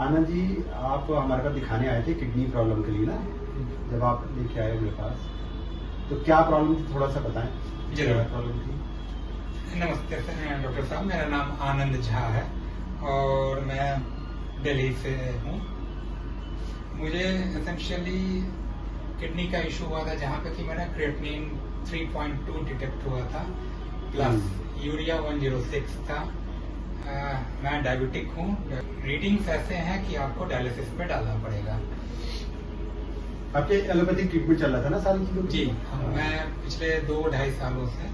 आनंद जी, आप हमारे पास दिखाने आए थे किडनी प्रॉब्लम के लिए ना, जब आप लेके आए मेरे पास, तो क्या प्रॉब्लम थी थोड़ा सा बताएं। जरूर। प्रॉब्लम थी। नमस्ते डॉक्टर साहब, मेरा नाम आनंद झा है और मैं दिल्ली से हूँ। मुझे एसेंशियली किडनी का इशू हुआ था, जहाँ पे कि मेरा क्रिएटिनिन 3.2 डिटेक्ट हुआ था, प्लस यूरिया 106 था। मैं डायबिटिक हूँ। रीडिंग्स ऐसे हैं कि आपको डायलिसिस पे डालना पड़ेगा। आपके एलोपैथिक ट्रीटमेंट चल रहा था ना सारी चीजों जी, मैं पिछले 2-2.5 सालों से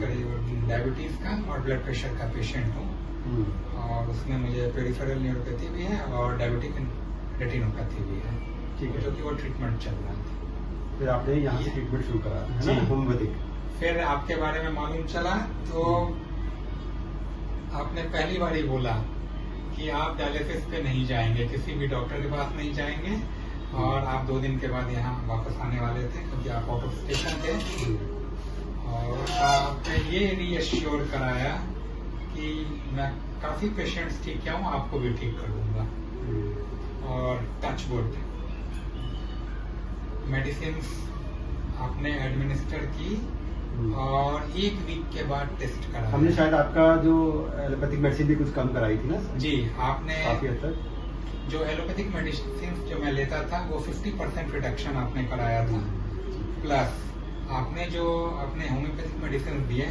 करीब डायबिटीज का और ब्लड प्रेशर का पेशेंट हूँ, और उसमें मुझे पेरिफेरल न्यूरोपैथी भी है और डायबिटिक रेटिनोपैथी भी है, ठीक है, जो कि वो ट्रीटमेंट चल रहा था। फिर आपने यहाँ से ट्रीटमेंट शुरू करा है ना, होम्योपैथिक। फिर आपके बारे में मालूम चला तो आपने पहली बार ही बोला कि आप डायलिसिस पे नहीं जाएंगे, किसी भी डॉक्टर के पास नहीं जाएंगे, और आप 2 दिन के बाद यहाँ वापस आने वाले थे क्योंकि आप आउट ऑफ स्टेशन थे। और आपने ये रीअश्योर कराया कि मैं काफी पेशेंट्स ठीक किया हूँ, आपको भी ठीक कर दूंगा। और टच वुड मेडिसिन आपने एडमिनिस्टर की और 1 वीक के बाद टेस्ट करा। हमने शायद आपका जो एलोपैथिक मेडिसिन भी कुछ कम कराई थी ना। जी, आपने काफी हद तक जो एलोपैथिक मेडिसिन जो मैं लेता था वो 50% रिडक्शन आपने कराया था, प्लस आपने जो अपने होम्योपैथिक मेडिसिन दिए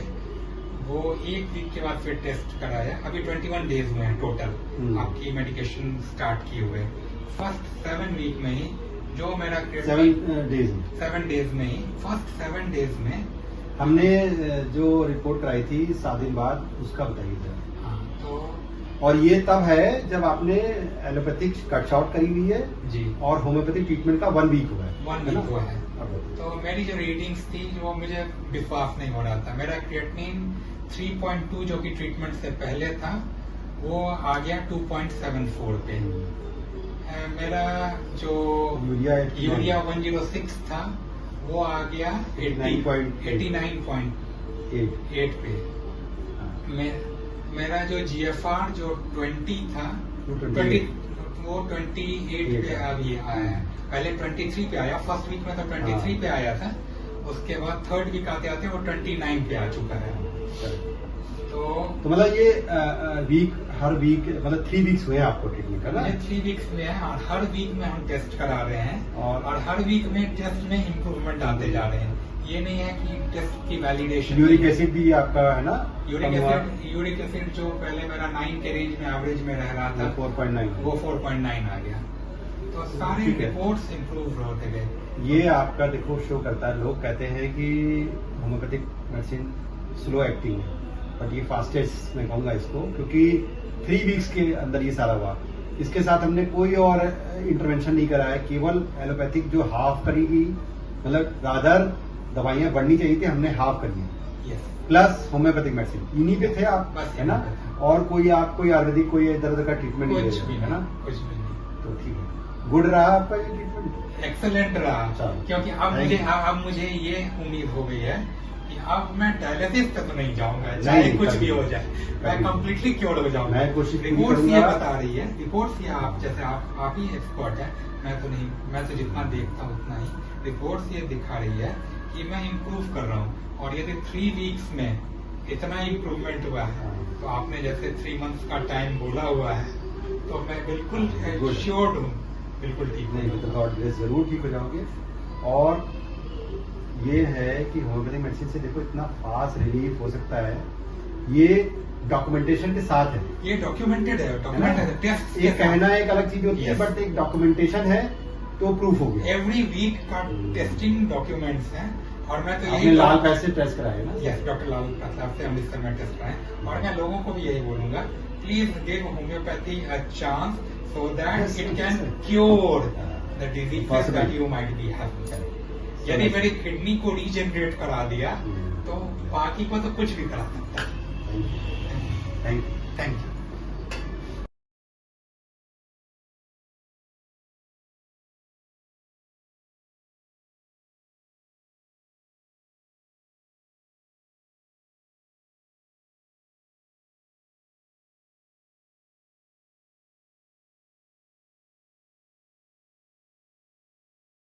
वो 1 वीक के बाद फिर टेस्ट कराया। अभी 21 डेज में है टोटल आपकी मेडिकेशन स्टार्ट किए हुए। फर्स्ट 7 वीक में ही जो मेरा 7 डेज में ही फर्स्ट 7 डेज में हमने जो रिपोर्ट कराई थी 7 दिन बाद, उसका बताइए सर। हाँ, तो और ये तब है जब आपने एलोपैथिक कट शॉर्ट करी हुई है जी, और होम्योपैथिक ट्रीटमेंट का 1 वीक हुआ है। 1 वीक हुआ है। तो मेरी जो रीडिंग्स थी वो मुझे विश्वास नहीं हो रहा था। मेरा क्रिएटिनिन 3.2 जो कि ट्रीटमेंट से पहले था वो आ गया 2.74 पे। मेरा जो यूरिया 106 था वो आ गया 89.8 पे। मेरा जो GFR जो 20 था वो 28 पे अभी आया है। पहले 23 पे आया, फर्स्ट वीक में तो 23 पे आया था, उसके बाद 3rd वीक आते आते वो 29 पे आ चुका है। तो मतलब ये हर वीक मतलब 3 वीक्स हुए हैं आपको ट्रीटमेंट का ना? 3 वीक्स में है, और हर वीक में हम टेस्ट करा रहे हैं और हर वीक में टेस्ट में इम्प्रूवमेंट आते जा रहे हैं। ये नहीं है कि टेस्ट की वैलिडेशन। यूरिक एसिड भी आपका है ना? यूरिक एसिड जो पहले मेरा 9 के रेंज में एवरेज में रह रहा था 4.9 वो 4.9 आ गया। तो सारे रिपोर्ट्स इम्प्रूव होते गए। ये आपका देखो शो करता है। लोग कहते हैं कि होम्योपैथिक मेडिसिन स्लो एक्टिंग है, बट ये फास्टेस्ट मैं कहूँगा इसको, क्योंकि 3 वीक्स के अंदर ये सारा हुआ। इसके साथ हमने कोई और इंटरवेंशन नहीं करा है, केवल एलोपैथिक जो हाफ करी गई, मतलब रादर दवाइयाँ बढ़नी चाहिए थी, हमने हाफ करी है, प्लस होम्योपैथिक मेडिसिन इन्हीं पे थे आप, है ना? और कोई आप कोई आयुर्वेदिक कोई इधर उधर का ट्रीटमेंट नहीं ले, है ना? कुछ भी नहीं। तो ठीक है, गुड रहा आपका ये ट्रीटमेंट? एक्सेलेंट रहा, क्योंकि अब मुझे ये उम्मीद हो गई है कि अब मैं डायलिसिस पे तो नहीं जाऊंगा, चाहे कुछ भी हो जाए, मैं कम्प्लीटली क्योर हो जाऊंगा। मैं कोशिश रिपोर्ट्स ये बता रही है, रिपोर्ट्स ये आप जैसे आप ही एक्सपर्ट है, मैं तो नहीं, मैं तो जितना देखता हूँ उतना ही। रिपोर्ट्स ये दिखा रही है कि मैं इम्प्रूव कर रहा हूँ, और यदि 3 वीक्स में इतना इम्प्रूवमेंट हुआ है तो आपने जैसे 3 मंथ्स का टाइम बोला हुआ है, तो मैं बिल्कुल श्योर हूँ बिल्कुल ठीक नहीं, तो गॉड ब्लेस, जरूर ठीक हो जाओगे। और ये है कि होम्योपैथिक मेडिसिन से देखो इतना फास्ट रिलीफ हो सकता है, ये डॉक्यूमेंटेशन के साथ है। ये डॉक्यूमेंटेड है, टेस्ट ये कहना एक अलग चीज होती है, बट एक डॉक्यूमेंटेशन है तो प्रूफ हो गया। एवरी वीक का टेस्टिंग डॉक्यूमेंट्स हैं, और मैं तो यही लाल पैसे टेस्ट कराए ना? यस, डॉक्टर लाल प्रसाद से अमृतसर में टेस्ट कराए, और मैं लोगों को भी यही बोलूंगा, please give homeopathy a chance so that it can cure the diseases that you might be having. यदि मेरी किडनी को रीजनरेट करा दिया तो बाकी को तो कुछ भी करा सकता है। Thank you.